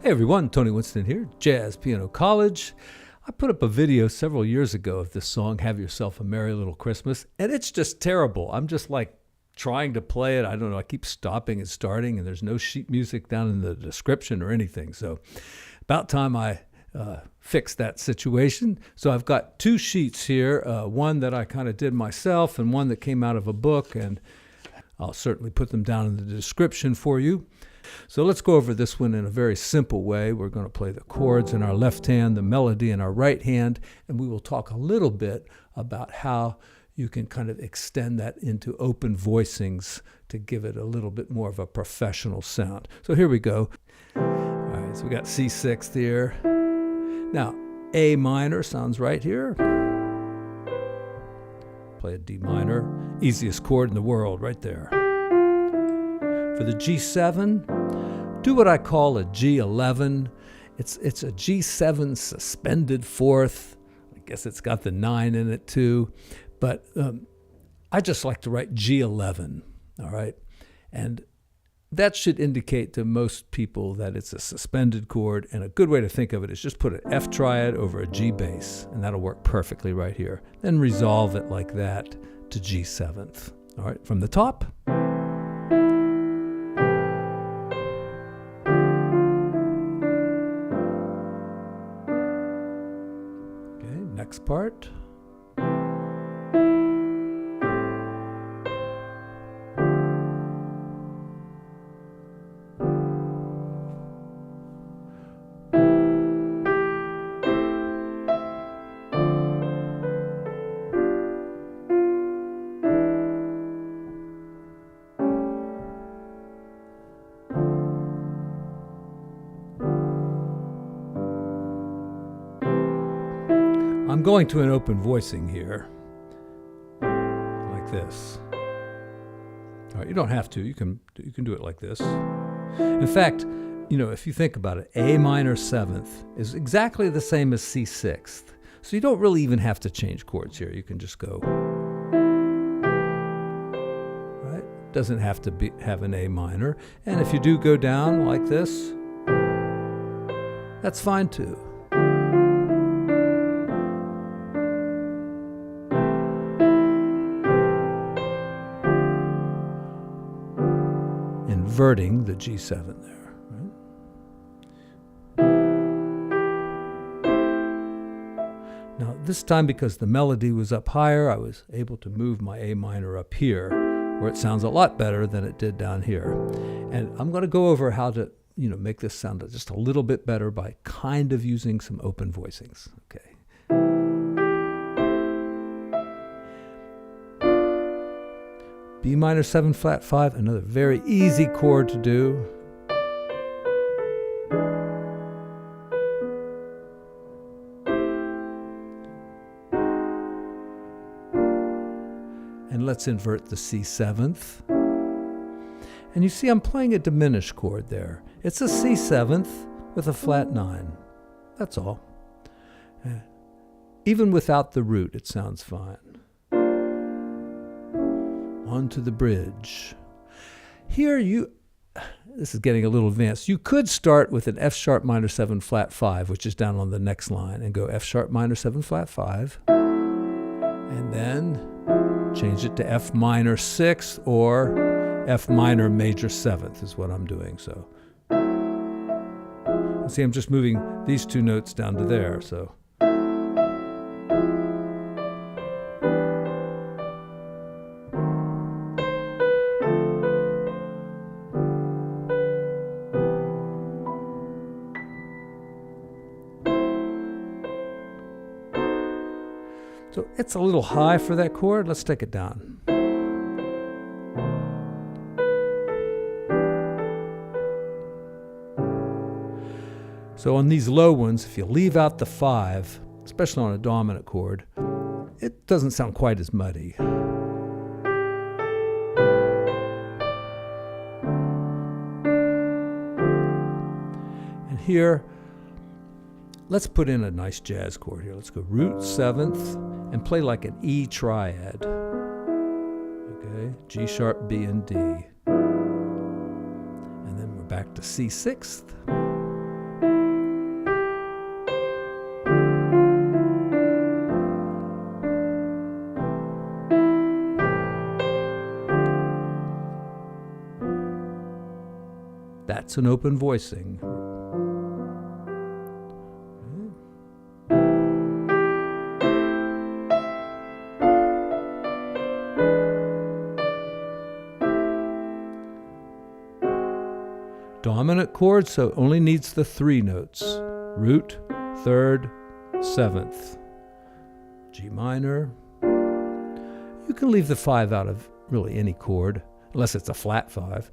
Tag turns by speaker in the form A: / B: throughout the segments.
A: Hey everyone, Tony Winston here, Jazz Piano College. I put up a video several years ago of this song, Have Yourself a Merry Little Christmas, and it's just terrible. I'm just like trying to play it. I don't know, I keep stopping and starting, and there's no sheet music down in the description or anything. So about time I fixed that situation. So I've got two sheets here, one that I kind of did myself and one that came out of a book, and I'll certainly put them down in the description for you. So let's go over this one in a very simple way. We're going to play the chords in our left hand, the melody in our right hand, and we will talk a little bit about how you can kind of extend that into open voicings to give it a little bit more of a professional sound. So here we go. All right, so we got C6 here. Now, A minor sounds right here. Play a D minor, easiest chord in the world right there. For the G7, do what I call a G11. It's a G7 suspended fourth. I guess it's got the 9 in it too. But I just like to write G11, all right? And that should indicate to most people that it's a suspended chord. And a good way to think of it is just put an F triad over a G bass, and that'll work perfectly right here. Then resolve it like that to G7th. All right, from the top. Next part. I'm going to an open voicing here, like this. All right, you don't have to. You can do it like this. In fact, you know, if you think about it, A minor 7th is exactly the same as C 6th. So you don't really even have to change chords here. You can just go. Right? Doesn't have to have an A minor. And if you do go down like this, that's fine too. Inverting the G7 there. Right? Now this time, because the melody was up higher, I was able to move my A minor up here, where it sounds a lot better than it did down here. And I'm going to go over how to, you know, make this sound just a little bit better by kind of using some open voicings. Okay. B minor 7 flat 5, another very easy chord to do. And let's invert the C7th. And you see I'm playing a diminished chord there. It's a C7th with a flat 9. That's all. Even without the root, it sounds fine. Onto the bridge. Here this is getting a little advanced. You could start with an F sharp minor 7 flat 5, which is down on the next line, and go F sharp minor 7 flat 5, and then change it to F minor 6 or F minor major 7th is what I'm doing. So you see I'm just moving these two notes down to there. So So it's a little high for that chord. Let's take it down. So on these low ones, if you leave out the 5, especially on a dominant chord, it doesn't sound quite as muddy. And here, let's put in a nice jazz chord here. Let's go root 7th and play like an E triad. Okay, G sharp, B, and D. And then we're back to C 6th. That's an open voicing. Dominant chord, so it only needs the 3 notes. Root, 3rd, 7th. G minor. You can leave the 5 out of really any chord, unless it's a flat 5.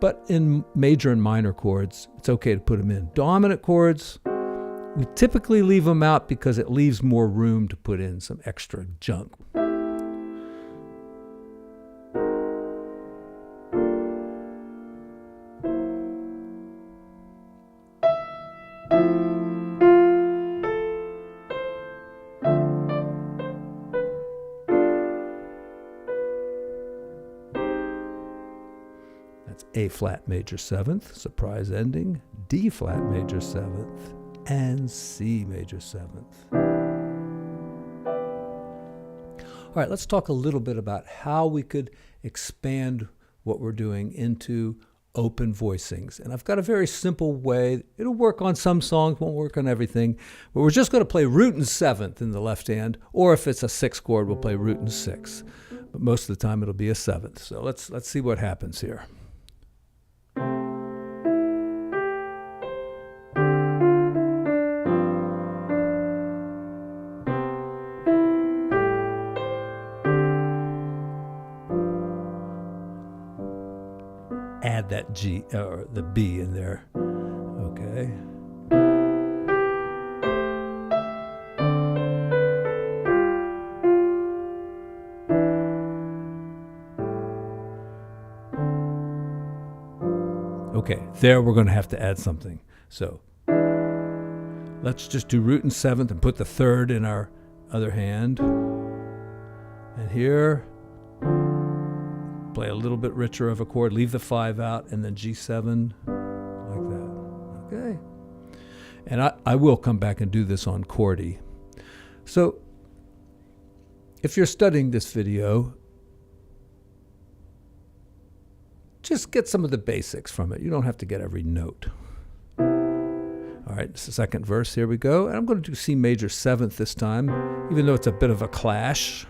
A: But in major and minor chords, it's okay to put them in. Dominant chords, we typically leave them out because it leaves more room to put in some extra junk. A flat major 7th, surprise ending, D flat major 7th, and C major 7th. All right, let's talk a little bit about how we could expand what we're doing into open voicings. And I've got a very simple way. It'll work on some songs, won't work on everything, but we're just going to play root and 7th in the left hand, or if it's a 6th chord, we'll play root and 6th. But most of the time it'll be a 7th. So let's see what happens here. Add that G or the B in there. Okay. Okay, there we're going to have to add something. So let's just do root and 7th and put the 3rd in our other hand. And here, play a little bit richer of a chord, leave the 5 out, and then G7, like that. Okay. And I will come back and do this on chordy. So if you're studying this video, just get some of the basics from it. You don't have to get every note. All right, this is the second verse. Here we go. And I'm going to do C major 7th this time, even though it's a bit of a clash.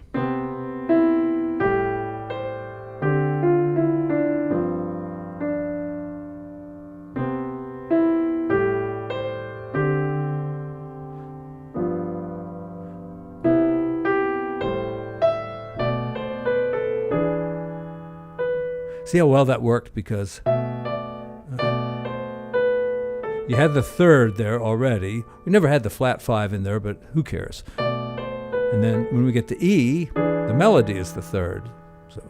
A: See how well that worked, because you had the 3rd there already. We never had the flat 5 in there, but who cares? And then when we get to E, the melody is the 3rd. So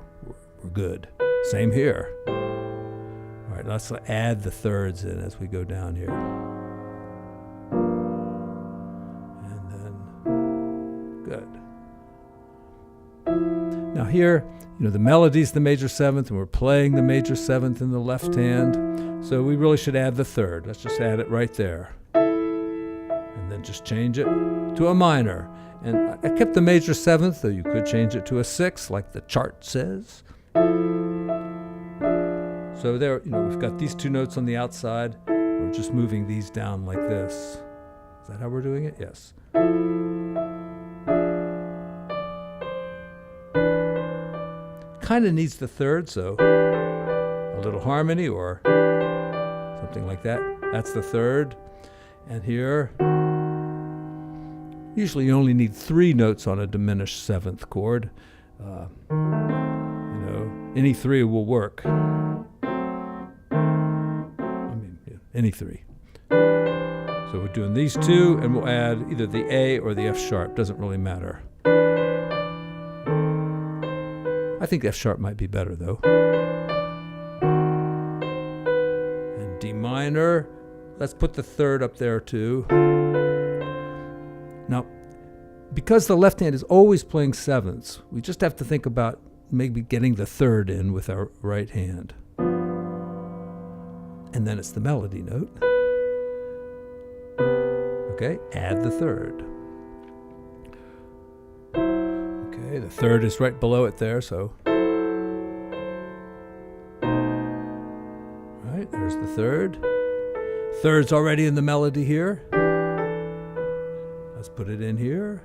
A: we're good. Same here. All right, let's add the 3rds in as we go down here. And then, good. Now here, the melody's the major 7th, and we're playing the major 7th in the left hand. So we really should add the 3rd. Let's just add it right there. And then just change it to a minor. And I kept the major 7th, though you could change it to a 6th, like the chart says. So there, we've got these 2 notes on the outside. We're just moving these down like this. Is that how we're doing it? Yes. Kind of needs the 3rd, so a little harmony or something like that. That's the 3rd. And here, usually you only need 3 notes on a diminished 7th chord. Any 3 will work. Any 3. So we're doing these 2, and we'll add either the A or the F sharp. Doesn't really matter. I think F sharp might be better, though. And D minor. Let's put the 3rd up there, too. Now, because the left hand is always playing 7ths, we just have to think about maybe getting the 3rd in with our right hand. And then it's the melody note. Okay, add the 3rd. Okay, the 3rd is right below it there, so. right, there's the third. Third's already in the melody here. Let's put it in here.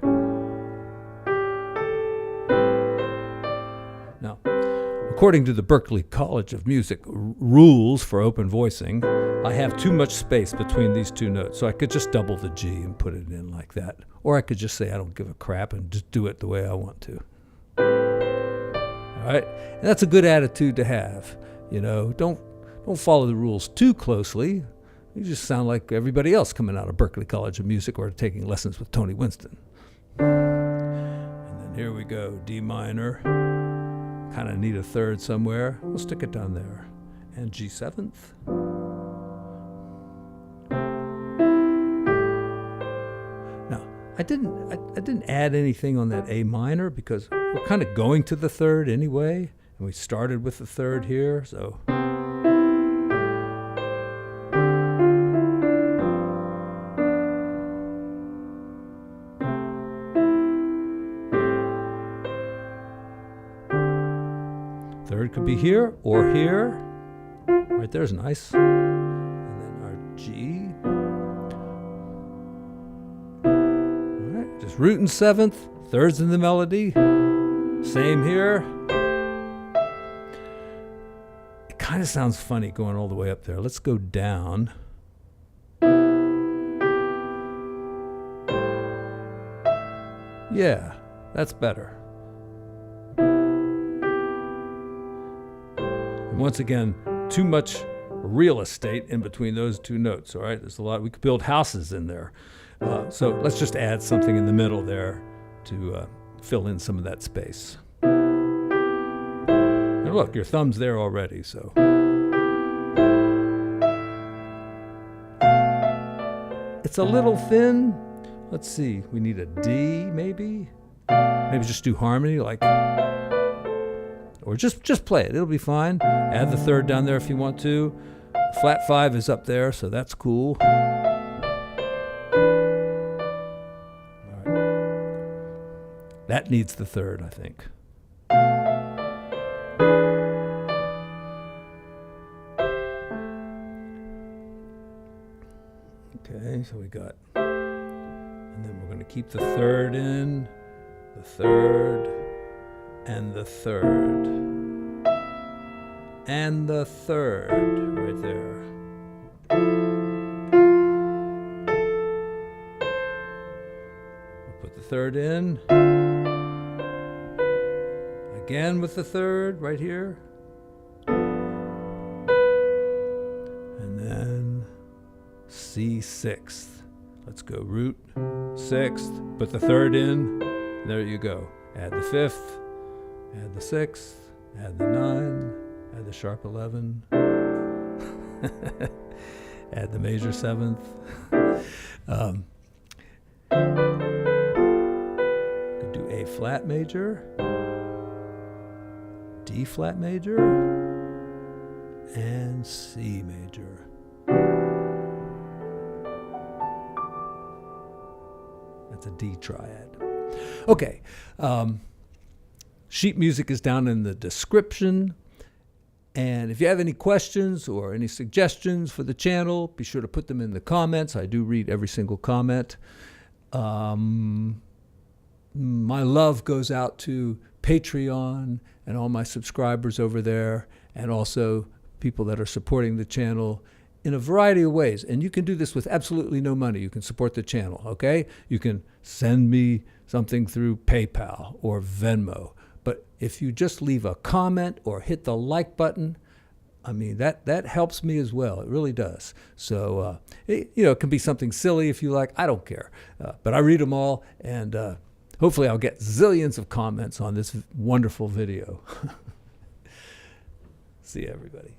A: Now, according to the Berklee College of Music rules for open voicing, I have too much space between these two notes, so I could just double the G and put it in like that. Or I could just say I don't give a crap and just do it the way I want to. All right, and that's a good attitude to have. You know, don't follow the rules too closely. You just sound like everybody else coming out of Berklee College of Music or taking lessons with Tony Winston. And then here we go, D minor. Kind of need a third somewhere. We'll stick it down there. And G7th. Now, I didn't add anything on that A minor because we're kind of going to the third anyway. And we started with the third here, so. Third could be here or here. Right there's nice. And then our G. All right, just root in 7th. Third's in the melody. Same here. It kind of sounds funny going all the way up there. Let's go down. Yeah, that's better. Once again, too much real estate in between those two notes, all right? There's a lot. We could build houses in there. So let's just add something in the middle there to fill in some of that space. And look, your thumb's there already, so. It's a little thin. Let's see, we need a D maybe? Maybe just do harmony like. Or just play it. It'll be fine. Add the third down there if you want to. Flat 5 is up there, so that's cool. All right. That needs the third, I think. Okay, so we got. And then we're going to keep the third in. The third. And the third. And the third, right there. We'll put the third in. Again with the third, right here. And then C6th. Let's go root, 6th, put the third in. There you go. Add the 5th. Add the 6th, add the 9, add the sharp 11, add the major 7th. Could do A flat major, D flat major, and C major. That's a D triad. Okay. Sheet music is down in the description. And if you have any questions or any suggestions for the channel, be sure to put them in the comments. I do read every single comment. My love goes out to Patreon and all my subscribers over there, and also people that are supporting the channel in a variety of ways. And you can do this with absolutely no money. You can support the channel, okay? You can send me something through PayPal or Venmo. But if you just leave a comment or hit the like button, I mean, that helps me as well. It really does. So, it can be something silly if you like. I don't care. But I read them all, and hopefully I'll get zillions of comments on this wonderful video. See you, everybody.